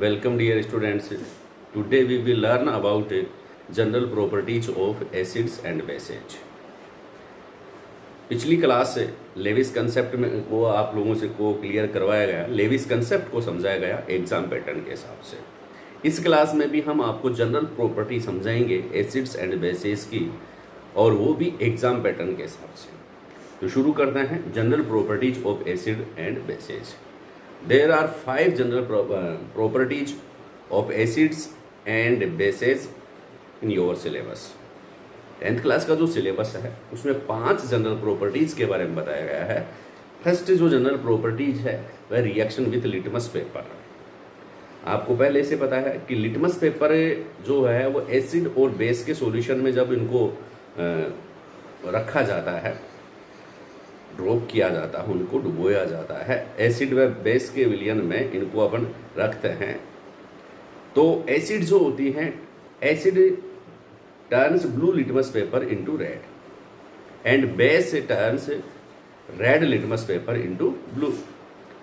Welcome dear students. Today we will learn about general properties of acids and bases. पिछली class से Levi's concept में को आप लोगों से को क्लियर करवाया गया, लेविस कंसेप्ट को समझाया गया एग्जाम पैटर्न के हिसाब से। इस क्लास में भी हम आपको जनरल प्रॉपर्टी समझाएंगे एसिड्स एंड बेसेस की, और वो भी एग्जाम पैटर्न के हिसाब से। तो शुरू करते हैं general properties of acid and bases. There are 5 general properties of acids and bases in your syllabus. 10th class का जो सिलेबस है उसमें 5 जनरल प्रॉपर्टीज के बारे में बताया गया है। फर्स्ट जो जनरल प्रॉपर्टीज है वह रिएक्शन विथ लिटमस पेपर। आपको पहले से पता है कि लिटमस पेपर जो है वो एसिड और बेस के सॉल्यूशन में जब इनको रखा जाता है, ड्रॉप किया जाता है, उनको डुबोया जाता है, एसिड व बेस के विलयन में इनको अपन रखते हैं। तो एसिड जो होती हैं, asset turns blue litmus paper into red and base turns red litmus paper into blue.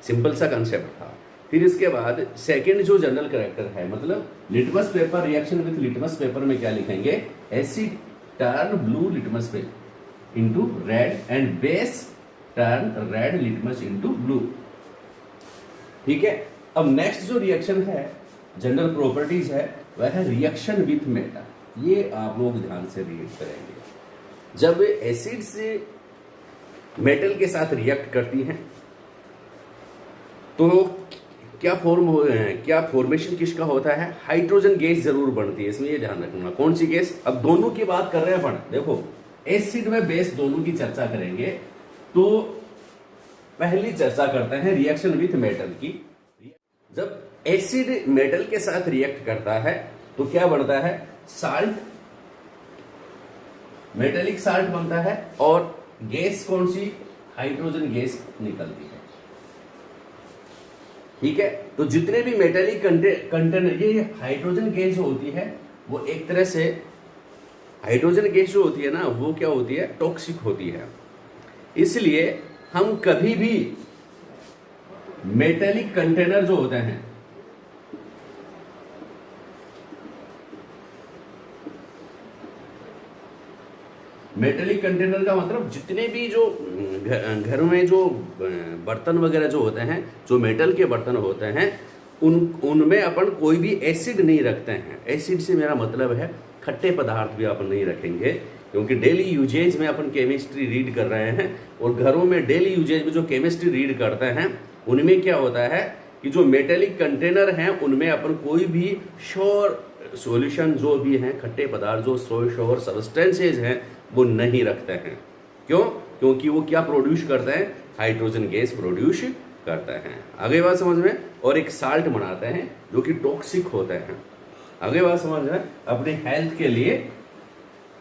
Simple सा कंसेप्ट था। फिर इसके बाद सेकंड जो जनरल कैरेक्टर है, मतलब litmus paper reaction with litmus paper में क्या लिखेंगे, asset turn blue litmus paper into red and base turn red litmus into blue. ठीक है। अब नेक्स्ट जो रिएक्शन है, जनरल प्रॉपर्टीज है, वह है रिएक्शन विथ मेटल। ये आप लोग ध्यान से रीड करेंगे। जब एसिड से मेटल के साथ रिएक्ट करती हैं तो क्या फॉर्मेशन किसका होता है, हाइड्रोजन गैस जरूर बनती है। इसमें ये ध्यान रखना कौन सी गैस। अब दोनों की बात कर रहे हैं अपन, देखो एसिड व बेस दोनों की चर्चा करेंगे। तो पहली चर्चा करते हैं रिएक्शन विथ मेटल की। जब एसिड मेटल के साथ रिएक्ट करता है तो क्या बनता है, साल्ट, मेटेलिक साल्ट बनता है, और गैस कौन सी, हाइड्रोजन गैस निकलती है। ठीक है। तो जितने भी मेटेलिक कंटेनर, ये हाइड्रोजन गैस जो होती है वो एक तरह से, हाइड्रोजन गैस जो होती है ना वो क्या होती है, टॉक्सिक होती है। इसलिए हम कभी भी मेटेलिक कंटेनर जो होते हैं, मेटेलिक कंटेनर का मतलब जितने भी जो घर में जो बर्तन वगैरह जो होते हैं, जो मेटल के बर्तन होते हैं, उनमें अपन कोई भी एसिड नहीं रखते हैं। एसिड से मेरा मतलब है खट्टे पदार्थ भी अपन नहीं रखेंगे, क्योंकि डेली यूजेज में अपन केमिस्ट्री रीड कर रहे हैं, और घरों में डेली यूजेज में जो केमिस्ट्री रीड करते हैं उनमें क्या होता है कि जो मेटेलिक कंटेनर हैं उनमें अपन कोई भी श्योर सॉल्यूशन जो भी हैं, खट्टे पदार्थ जो श्योर सब्सटेंसेज हैं वो नहीं रखते हैं। क्यों? क्योंकि वो क्या प्रोड्यूस करते हैं, हाइड्रोजन गैस प्रोड्यूस करते हैं। आगे बात समझ में। और एक साल्ट बनाते हैं जो कि टॉक्सिक होते हैं। आगे बात समझ में। अपने हेल्थ के लिए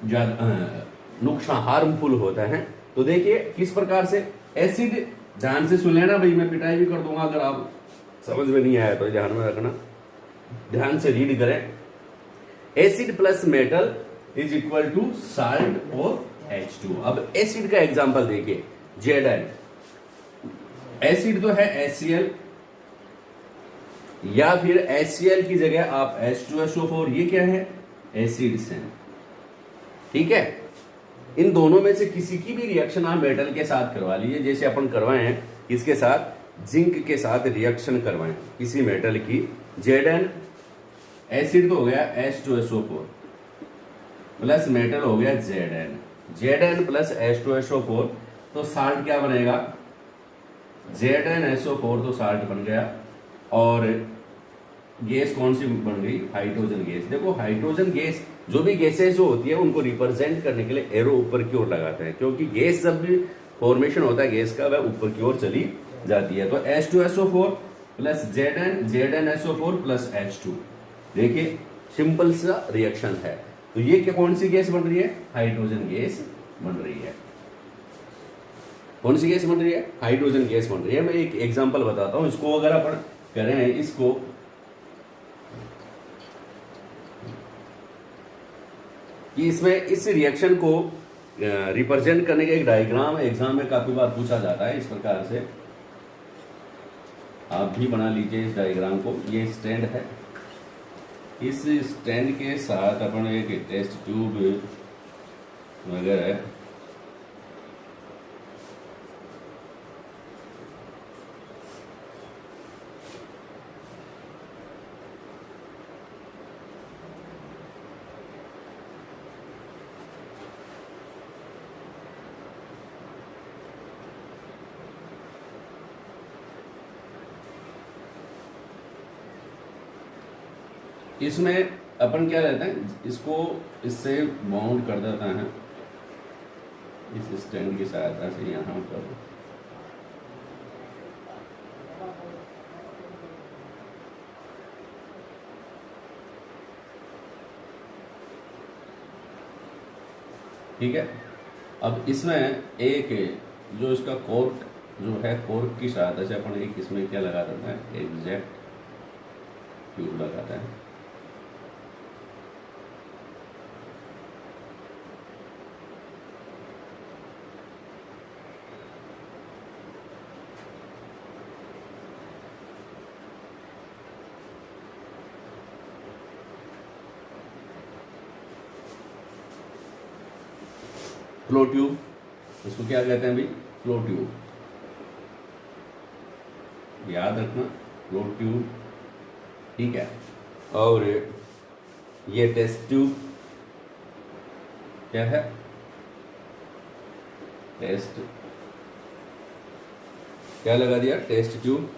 नुकसान, हार्मफुल होता है। तो देखिए किस प्रकार से एसिड, ध्यान से सुन लेना भाई, मैं पिटाई भी कर दूंगा अगर आप समझ में नहीं आया तो ध्यान में रखना, ध्यान से रीड करें। Acid plus metal is equal to salt और H2। अब एसिड का एग्जांपल देखिए, Zn। एसिड तो है HCl, या फिर HCl की जगह आप H2SO4, ये क्या है, एसिड्स हैं। ठीक है। इन दोनों में से किसी की भी रिएक्शन आप मेटल के साथ करवा लीजिए, जैसे अपन करवाए हैं इसके साथ, जिंक के साथ रिएक्शन करवाएं किसी मेटल की। Zn एसिड तो हो गया H2SO4 प्लस मेटल हो गया Zn प्लस H2SO4, तो साल्ट क्या बनेगा, ZnSO4, तो साल्ट बन गया। और गैस कौन सी बन गई, हाइड्रोजन गैस। देखो हाइड्रोजन गैस, जो भी गैसेस जो होती है उनको रिप्रेजेंट करने के लिए एरो ऊपर की ओर लगाते हैं, क्योंकि गैस जब भी फॉर्मेशन होता है गैस का, वह ऊपर की ओर चली जाती है। तो H2SO4 plus ZnSO4 plus H2। देखिए सिंपल सा रिएक्शन है। तो ये क्या, कौन सी गैस बन रही है, हाइड्रोजन गैस बन रही है। कौन सी गैस बन रही है, हाइड्रोजन गैस बन रही है। मैं एक एग्जांपल बताता हूं, इसको अगर अपन करें, इसको कि इसमें इस रिएक्शन को रिप्रेजेंट करने का एक डायग्राम एग्जाम में काफी बार पूछा जाता है इस प्रकार से। आप भी बना लीजिए इस डायग्राम को। ये स्टैंड है, इस स्टैंड के साथ अपन एक टेस्ट ट्यूब वगैरह इसमें अपन क्या रहता है, इसको इससे बाउंड कर देता है इस स्टैंड की सहायता से यहाँ पर। ठीक है, अब इसमें एक जो इसका कॉर्क जो है, कॉर्क की सहायता से अपन एक इसमें क्या लगा देता है, एग्जैक्ट ट्यूब लगाता है। फ्लो ट्यूब, इसको क्या कहते हैं भाई, फ्लो ट्यूब, याद रखना, फ्लो ट्यूब। ठीक है, और ये टेस्ट ट्यूब क्या है, टेस्ट, क्या लगा दिया, टेस्ट ट्यूब।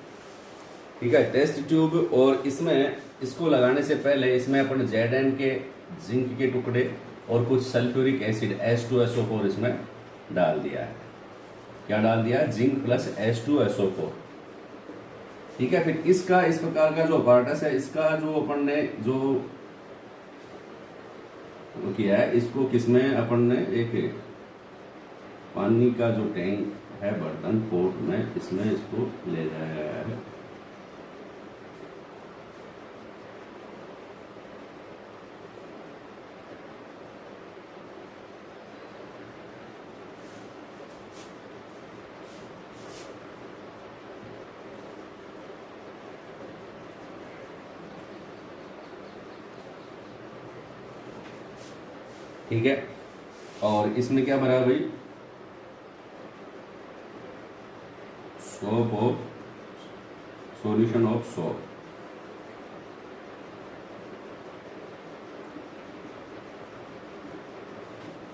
ठीक है, टेस्ट ट्यूब। और इसमें इसको लगाने से पहले इसमें अपन Zn के जिंक के टुकड़े और कुछ सल्फ्यूरिक एसिड H2SO4 इसमें डाल दिया है। क्या डाल दिया है, जिंक प्लस H2SO4। ठीक है, फिर इसका इस प्रकार का जो अपार्टस है, इसका जो अपन ने जो किया है, इसको किसमें अपन ने एक पानी का जो टैंक है, बर्तन पोर्ट में, इसमें इसको ले जाया गया है। ठीक है, और इसमें क्या भरा भाई, soap of, solution of soap.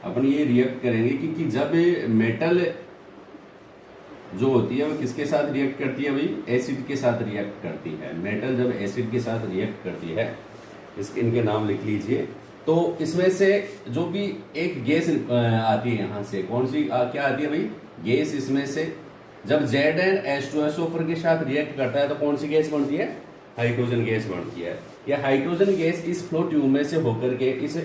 अपन ये रिएक्ट करेंगे कि जब मेटल जो होती है वो किसके साथ रिएक्ट करती है भाई, एसिड के साथ रिएक्ट करती है। मेटल जब एसिड के साथ रिएक्ट करती है, इनके नाम लिख लीजिए। तो इसमें से जो भी एक गैस आती है यहाँ से, कौन सी क्या आती है भाई, गैस। इसमें से जब Zn H2SO4 के साथ रिएक्ट करता है तो कौन सी गैस बनती है, हाइड्रोजन गैस बनती है। यह हाइड्रोजन गैस इस फ्लो ट्यूब में से होकर के इस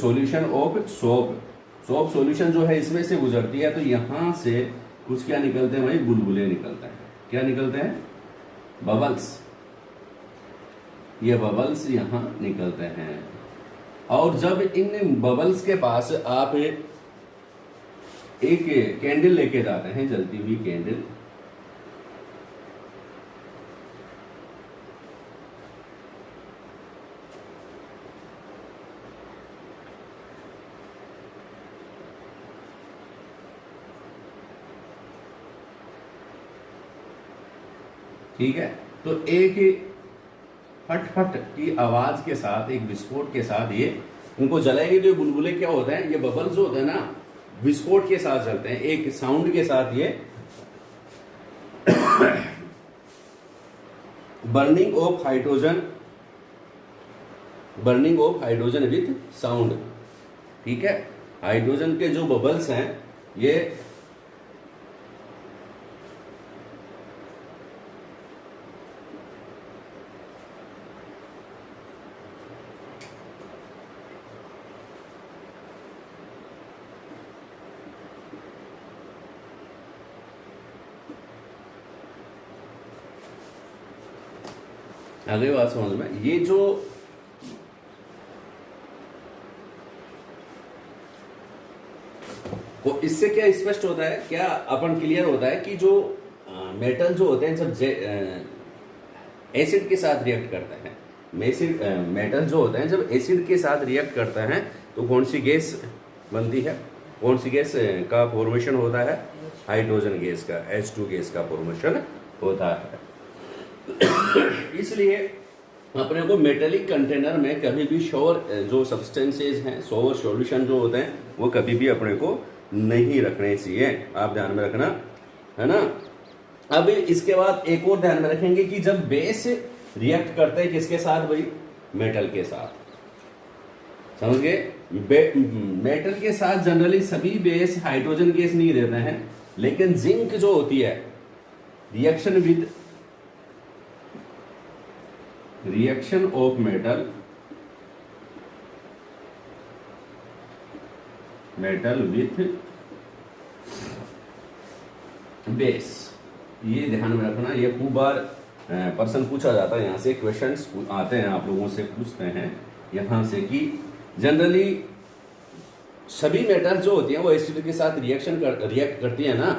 सॉल्यूशन ऑफ सोप सॉल्यूशन जो है इसमें से गुजरती है। तो यहाँ से कुछ क्या निकलते हैं भाई, बुलबुले निकलते हैं। क्या निकलते हैं, बबल्स। ये बबल्स यहाँ निकलते हैं। और जब इन बबल्स के पास आप एक कैंडल लेके जाते हैं, जलती हुई कैंडल, ठीक है, तो एक फट फट की आवाज के साथ, एक विस्फोट के साथ ये उनको जलाएंगे। तो बुलबुले क्या होते हैं, ये बबल्स होते हैं ना, विस्फोट के साथ चलते हैं, एक साउंड के साथ ये burning of hydrogen with sound. ठीक है, हाइड्रोजन के जो बबल्स हैं ये आगे बात समझ में, ये जो को इससे क्या स्पष्ट होता है, क्या अपन क्लियर होता है कि जो मेटल जो होते हैं जब एसिड के साथ रिएक्ट करते हैं। मेटल जो होते हैं जब एसिड के साथ रिएक्ट करते हैं तो कौन सी गैस बनती है, कौन सी गैस का फॉर्मेशन होता है, हाइड्रोजन गैस का, H2 गैस का फॉर्मेशन होता है। इसलिए अपने को मेटेलिक कंटेनर में कभी भी श्योर जो सब्सटेंसेज हैं, श्योर सॉल्यूशन जो होते हैं वो कभी भी अपने को नहीं रखने चाहिए, आप ध्यान में रखना, है ना। अब इसके बाद एक और ध्यान में रखेंगे कि जब बेस रिएक्ट करते हैं किसके साथ भाई, मेटल के साथ, समझ गए। मेटल के साथ जनरली सभी बेस हाइड्रोजन गैस नहीं देते हैं, लेकिन जिंक जो होती है reaction of metal with base, ये ध्यान में रखना। ये खूब बार पर्सन पूछा जाता है, यहाँ से क्वेश्चंस आते हैं, आप लोगों से पूछते हैं यहाँ से कि जनरली सभी मेटल जो होती हैं वो एसिड के साथ रिएक्ट करती है ना,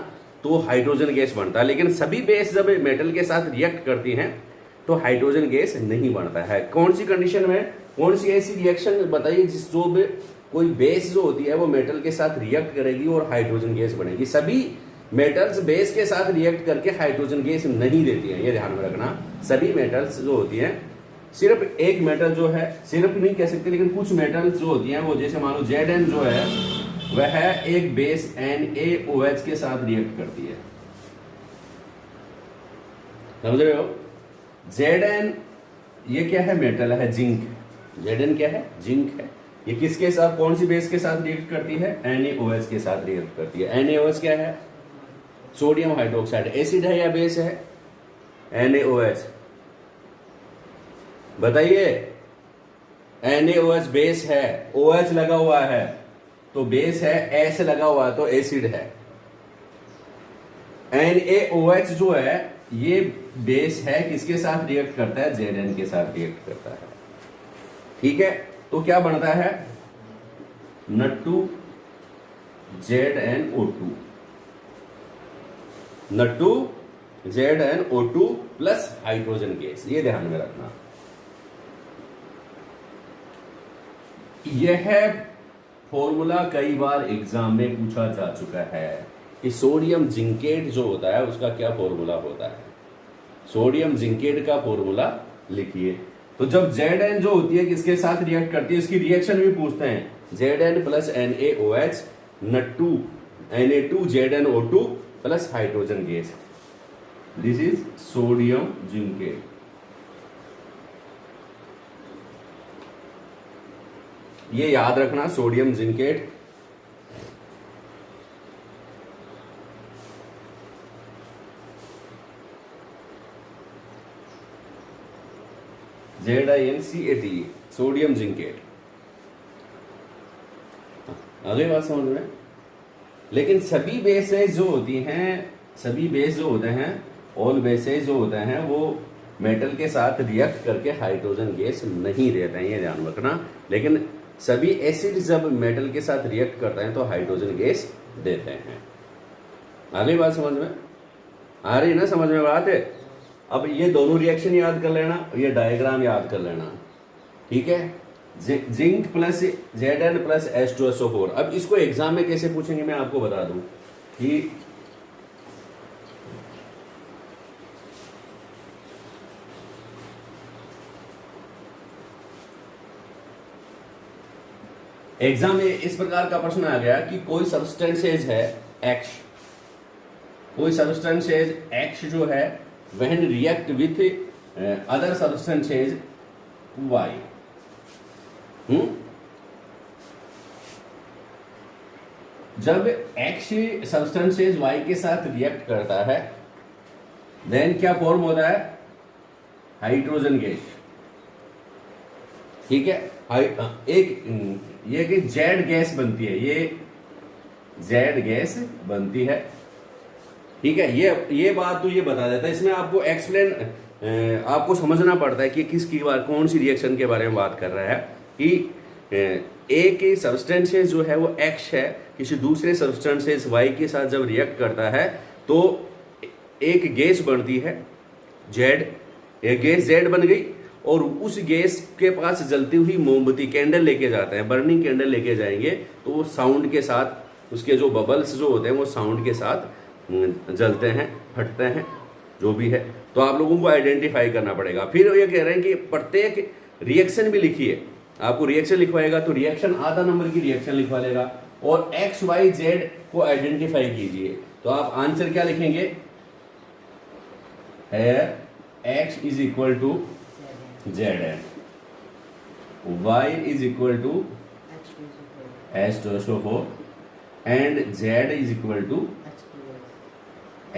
तो हाइड्रोजन गैस बनता है, लेकिन सभी बेस जब मेटल के साथ रिएक्ट करती हैं तो हाइड्रोजन गैस नहीं बनता है। कौन सी कंडीशन में, कौन सी ऐसी रिएक्शन बताइए जिस जो कोई बेस जो होती है वो मेटल के साथ रिएक्ट करेगी और हाइड्रोजन गैस बनेगी। सभी मेटल्स बेस के साथ रिएक्ट करके हाइड्रोजन गैस नहीं देती है, ये ध्यान में रखना। सभी मेटल्स जो होती हैं, सिर्फ एक मेटल जो है, सिर्फ नहीं कह सकते, लेकिन कुछ मेटल्स जो होती हैं वो, जैसे मान लो Zn जो है वह एक बेस NaOH के साथ रिएक्ट करती है, समझ रहे हो। Zn ये क्या है, मेटल है, जिंक। Zn क्या है, जिंक है। ये किसके साथ, कौन सी बेस के साथ रिएक्ट करती है, NaOH के साथ रिएक्ट करती है। NaOH क्या है, सोडियम हाइड्रोक्साइड। एसिड है या बेस है, NaOH बताइए। NaOH बेस है, OH लगा हुआ है तो बेस है, S लगा हुआ है तो एसिड है। NaOH जो है ये बेस है, किसके साथ रिएक्ट करता है, Zn के साथ रिएक्ट करता है, ठीक है। तो क्या बनता है, N2 ZnO2, N2 ZnO2 plus hydrogen gas, ये ध्यान में रखना। यह फॉर्मूला कई बार एग्जाम में पूछा जा चुका है कि सोडियम जिंकेट जो होता है उसका क्या फॉर्मूला होता है। सोडियम जिंकेट का फॉर्मूला लिखिए। तो जब Zn जो होती है किसके साथ रिएक्ट करती है, इसकी रिएक्शन भी पूछते हैं। Zn plus NaOH, N2 Na2 ZnO2 plus hydrogen gas, this is sodium zincate. ये याद रखना, sodium zincate. ZnCAT, sodium zincate. अगली बात समझ में। लेकिन सभी बेसेस जो होती हैं, सभी बेस जो होते हैं, ऑल बेसेस जो होते हैं वो मेटल के साथ रिएक्ट करके हाइड्रोजन गैस नहीं देते हैं, ये ध्यान रखना। लेकिन सभी एसिड जब मेटल के साथ रिएक्ट करते हैं तो हाइड्रोजन गैस देते हैं। अगली बात समझ में आ रही ना, समझ में बात है। अब ये दोनों रिएक्शन याद कर लेना, ये डायग्राम याद कर लेना, ठीक है। Zinc plus Zn plus H2SO4। अब इसको एग्जाम में कैसे पूछेंगे मैं आपको बता दूं कि एग्जाम में इस प्रकार का प्रश्न आ गया कि कोई सब्सटेंसेज है X, कोई सब्सटेंसेज X जो है when react with other substances Y। जब X सब्सटेंसेज Y के साथ रिएक्ट करता है देन क्या फॉर्म होता है, हाइड्रोजन गैस, ठीक है। एक ये कि जेड गैस बनती है, ये जेड गैस बनती है, ठीक है। ये बात तो ये बता देता है। इसमें आपको एक्सप्लेन आपको समझना पड़ता है कि किसकी बात, कौन सी रिएक्शन के बारे में बात कर रहा है कि एक सब्सटेंसेस जो है वो X है, किसी दूसरे सब्सटेंसेस Y के साथ जब रिएक्ट करता है तो एक गैस बनती है Z, एक गैस जेड बन गई और उस गैस के पास जलती हुई मोमबत्ती कैंडल लेके जाते हैं, बर्निंग कैंडल लेके जाएंगे, तो वो साउंड के साथ उसके जो बबल्स जो होते हैं वो साउंड के साथ जलते हैं, फटते हैं, जो भी है। तो आप लोगों को आइडेंटिफाई करना पड़ेगा। फिर ये कह रहे हैं कि प्रत्येक रिएक्शन भी लिखिए, आपको रिएक्शन लिखवाएगा तो रिएक्शन आधा नंबर की रिएक्शन लिखवा लेगा, और एक्स वाई जेड को आइडेंटिफाई कीजिए। तो आप आंसर क्या लिखेंगे, X is equal to Z Y is equal to H2SO4 and Z is equal to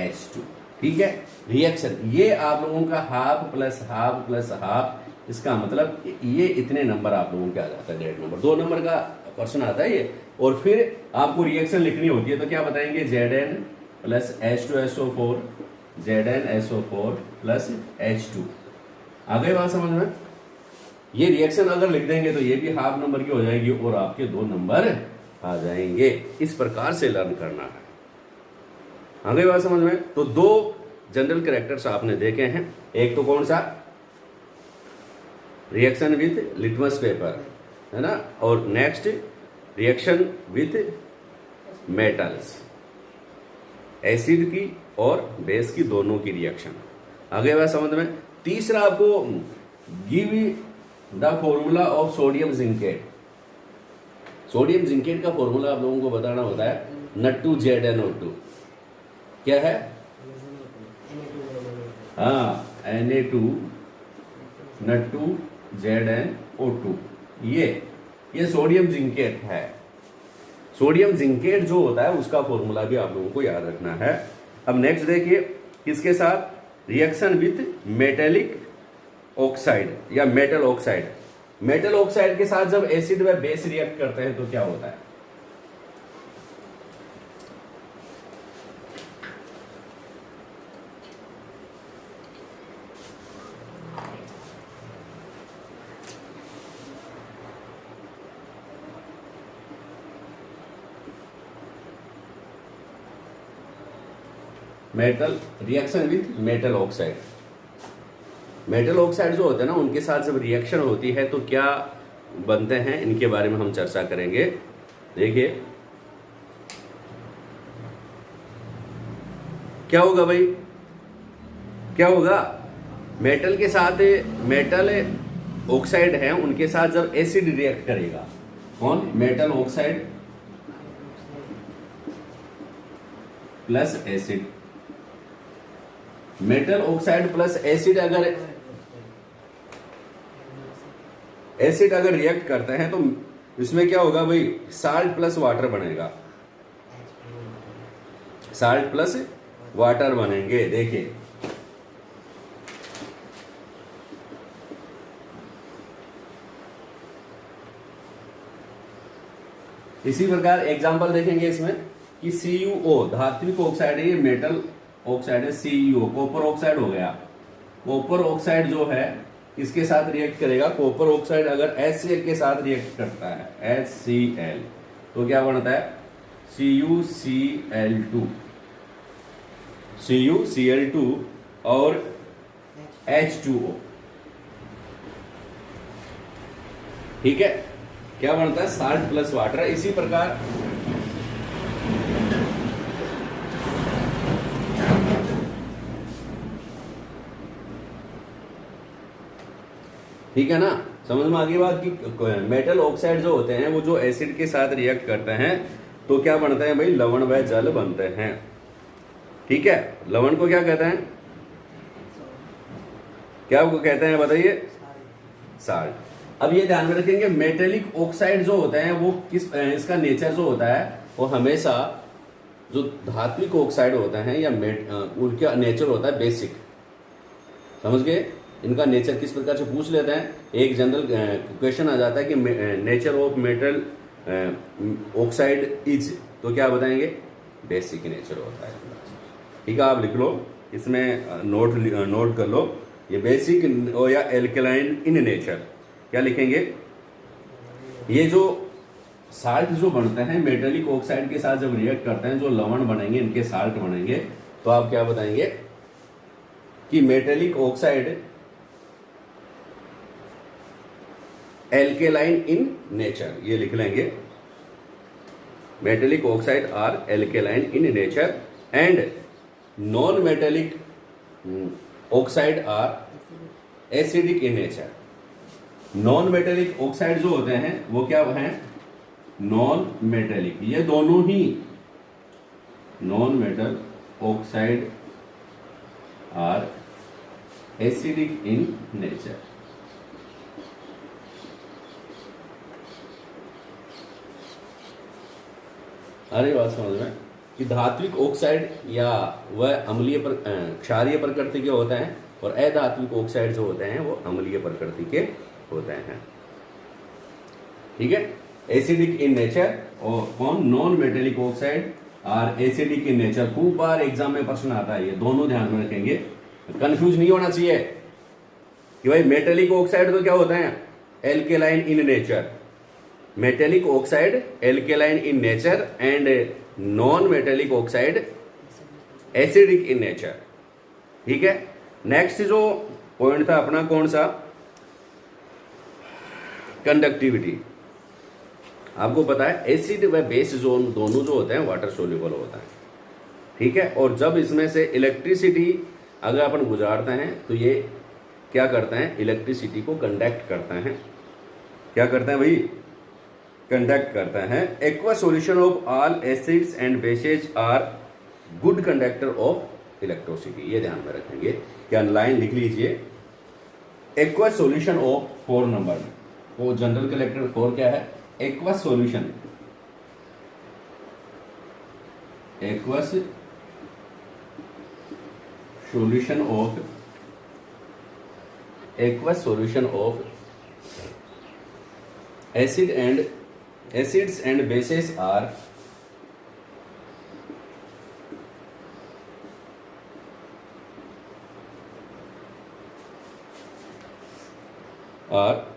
H2। ठीक है, रिएक्शन ये आप लोगों का half plus half plus half, इसका मतलब ये इतने नंबर आप लोगों के आ जाता है, 1.5 नंबर, 2 नंबर का क्वेश्चन आता है ये। और फिर आपको रिएक्शन लिखनी होती है तो क्या बताएंगे, Zn plus H2SO4 ZnSO4 plus H2। आ गई बात समझ में। ये रिएक्शन अगर लिख देंगे तो ये भी हाफ नंबर की हो जाएगी और आपके 2 नंबर आ जाएंगे। इस प्रकार से लर्न करना है। आ गई बात समझ में। तो 2 जनरल कैरेक्टर्स आपने देखे हैं, एक तो कौन सा, रिएक्शन विथ लिटमस पेपर, है ना, और next reaction with metals, acid की और बेस की, दोनों की रिएक्शन। आगे बात समझ में। तीसरा आपको give the formula of sodium zincate. Sodium zincate का फॉर्मूला आप लोगों को बताना होता है Na2ZnO2। क्या है, हाँ, Na2 Na2ZnO2। ये सोडियम जिंकेट है। सोडियम जिंकेट जो होता है उसका फॉर्मूला भी आप लोगों को याद रखना है। अब नेक्स्ट देखिए, किसके साथ, रिएक्शन विथ मेटेलिक ऑक्साइड या मेटल ऑक्साइड। मेटल ऑक्साइड के साथ जब एसिड व बेस रिएक्ट करते हैं तो क्या होता है, metal reaction with metal oxide. Metal oxide जो होते हैं ना, उनके साथ जब रिएक्शन होती है तो क्या बनते हैं, इनके बारे में हम चर्चा करेंगे। देखिए क्या होगा भाई, क्या होगा, मेटल के साथ मेटल ऑक्साइड है, उनके साथ जब एसिड रिएक्ट करेगा, कौन, metal oxide plus acid. Metal oxide plus acid अगर रिएक्ट करते हैं तो इसमें क्या होगा भाई, साल्ट प्लस वाटर बनेगा, साल्ट प्लस वाटर बनेंगे। देखिए इसी प्रकार एग्जांपल देखेंगे इसमें कि CuO धात्विक ऑक्साइड है, ये मेटल ऑक्साइड है, CuO कॉपर ऑक्साइड हो गया। कॉपर ऑक्साइड जो है किसके साथ रिएक्ट करेगा, कॉपर ऑक्साइड अगर HCl के साथ रिएक्ट करता है, HCl, तो क्या बनता है, CuCl2 और H2O। ठीक है, क्या बनता है, साल्ट प्लस वाटर। इसी प्रकार ठीक है ना, समझ में आ गई बात कि मेटल ऑक्साइड जो होते हैं वो जो एसिड के साथ रिएक्ट करते हैं तो क्या बनते हैं भाई, लवण व जल बनते हैं। ठीक है, लवण को क्या कहते हैं, क्या को कहते हैं बताइए, साल्ट। अब ये ध्यान में रखेंगे, मेटेलिक ऑक्साइड जो होते हैं वो किस, इसका नेचर जो होता है वो हमेशा जो धात्विक ऑक्साइड होता है या उनका नेचर होता है बेसिक। समझ गए, इनका नेचर किस प्रकार से पूछ लेते हैं, एक जनरल क्वेश्चन आ जाता है कि nature of metal oxide is, तो क्या बताएंगे, बेसिक नेचर होता है। ठीक है, आप लिख लो, इसमें नोट कर लो, ये बेसिक या एल्कलाइन इन नेचर। क्या लिखेंगे, ये जो साल्ट जो बनते हैं मेटेलिक ऑक्साइड के साथ जब रिएक्ट करते हैं, जो लवण बनेंगे इनके साल्ट बनेंगे, तो आप क्या बताएंगे कि metallic oxide alkaline in nature, ये लिख लेंगे, metallic oxide are alkaline in nature and non metallic oxide are acidic in nature. Non metallic oxide जो होते हैं वो क्या हैं, नॉन मेटेलिक, ये दोनों ही non metal oxide are acidic in nature. अरे बात समझ में कि धात्विक ऑक्साइड या वह अम्लीय क्षारीय प्रकृति के होते हैं और अधात्विक ऑक्साइड जो होते हैं वो अम्लीय प्रकृति के होते हैं। ठीक है, एसिडिक इन नेचर और कौन, नॉन मेटेलिक ऑक्साइड और एसिडिक इन नेचर। खूब बार एग्जाम में प्रश्न आता है, ये दोनों ध्यान में रखेंगे, कंफ्यूज नहीं होना चाहिए कि भाई मेटेलिक ऑक्साइड तो क्या होता है, alkaline in nature, metallic oxide alkaline in nature and non metallic oxide acidic in nature. ठीक है, नेक्स्ट जो पॉइंट था अपना कौन सा, कंडक्टिविटी। आपको पता है एसिड व बेस जोन दोनों जो होते हैं वाटर सोल्यूबल होता है। ठीक है, और जब इसमें से इलेक्ट्रिसिटी अगर अपन गुजारते हैं तो ये क्या करते हैं, इलेक्ट्रिसिटी को कंडक्ट करते हैं। क्या करते हैं भाई, कंडक्ट करता है। Aqua solution of all acids and bases are good conductor of electricity, ये ध्यान में रखेंगे। क्या लाइन लिख लीजिए, एक्वा सॉल्यूशन ऑफ 4 नंबर में, वो जनरल कलेक्टर 4 क्या है, aqueous solution, aqueous solution of, aqueous solution of acids and bases are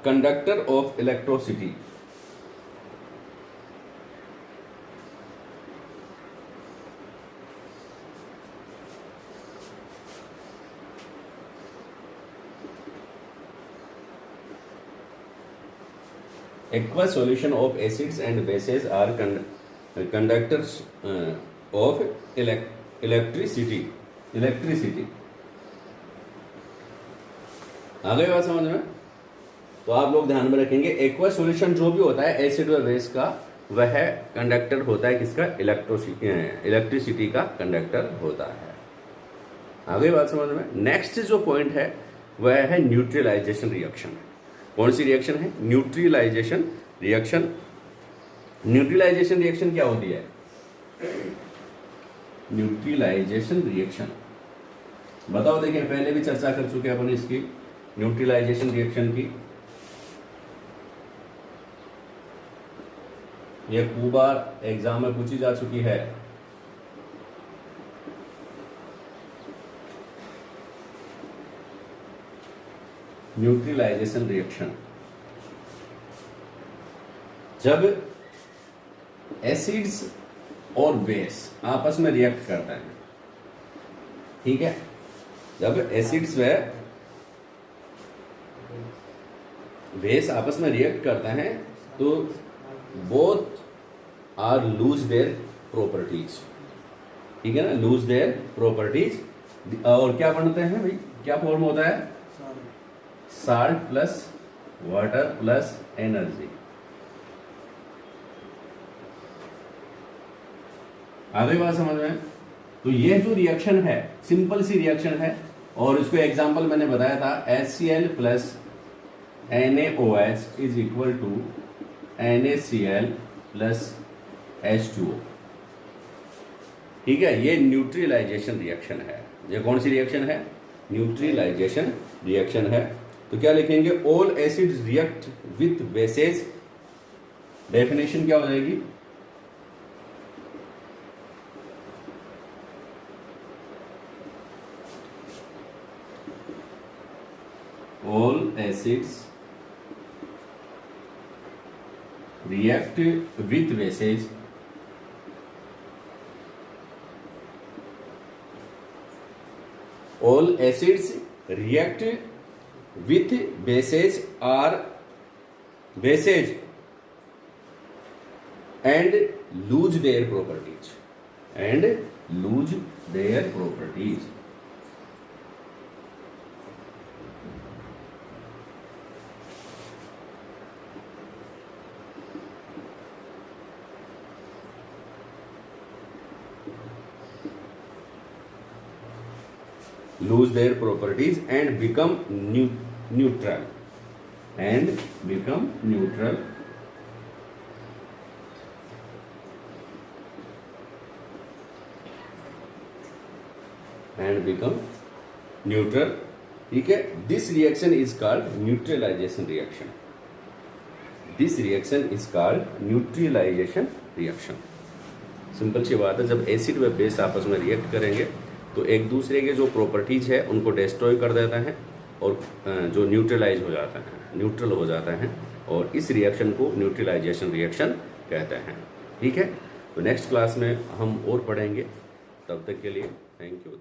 conductor of electricity. Aqueous solution of acids and bases are conductors of electricity. आ गई बात समझ में? तो आप लोग ध्यान में रखेंगे, एक्वा सॉल्यूशन जो भी होता है एसिड और बेस का, वह कंडक्टर होता है किसका, इलेक्ट्रिसिटी का कंडक्टर होता है। आ गई बात समझ में? नेक्स्ट जो पॉइंट है वह है न्यूट्रलाइजेशन रिएक्शन। कौन सी रिएक्शन है, न्यूट्रलाइजेशन रिएक्शन। न्यूट्रलाइजेशन रिएक्शन क्या होती है, न्यूट्रलाइजेशन रिएक्शन बताओ। देखिए पहले भी चर्चा कर चुके हैं अपन इसकी, न्यूट्रलाइजेशन रिएक्शन की। ये खूब बार एग्जाम में पूछी जा चुकी है। न्यूट्रलाइजेशन रिएक्शन, जब एसिड्स और बेस आपस में रिएक्ट करते हैं। ठीक है, जब एसिड्स व बेस आपस में रिएक्ट करते हैं तो both are lose their properties. ठीक है ना, लूज देयर प्रॉपर्टीज। और क्या बनते हैं भाई, क्या फॉर्म होता है, salt plus water plus energy. आ गई बात समझ में? तो ये जो रिएक्शन है सिंपल सी रिएक्शन है, और इसको एग्जांपल मैंने बताया था, HCl plus NaOH is equal to NaCl plus H2O। ठीक है, ये न्यूट्रलाइजेशन रिएक्शन है। ये कौन सी रिएक्शन है, न्यूट्रलाइजेशन रिएक्शन है। तो क्या लिखेंगे, all acids react with bases. Definition क्या हो जाएगी, all acids react with bases all acids react with bases are bases and lose their properties and lose their properties. Lose their properties and become neutral and become neutral and become neutral. ठीक है, this reaction is called neutralisation reaction. This reaction is called neutralisation reaction. Simple सी बात है, जब acid व base आपस में react करेंगे तो एक दूसरे के जो प्रॉपर्टीज है उनको डिस्ट्रॉय कर देता है और जो न्यूट्रलाइज हो जाता है, न्यूट्रल हो जाता है, और इस रिएक्शन को न्यूट्रलाइजेशन रिएक्शन कहते हैं. ठीक है, तो नेक्स्ट क्लास में हम और पढ़ेंगे. तब तक के लिए थैंक यू.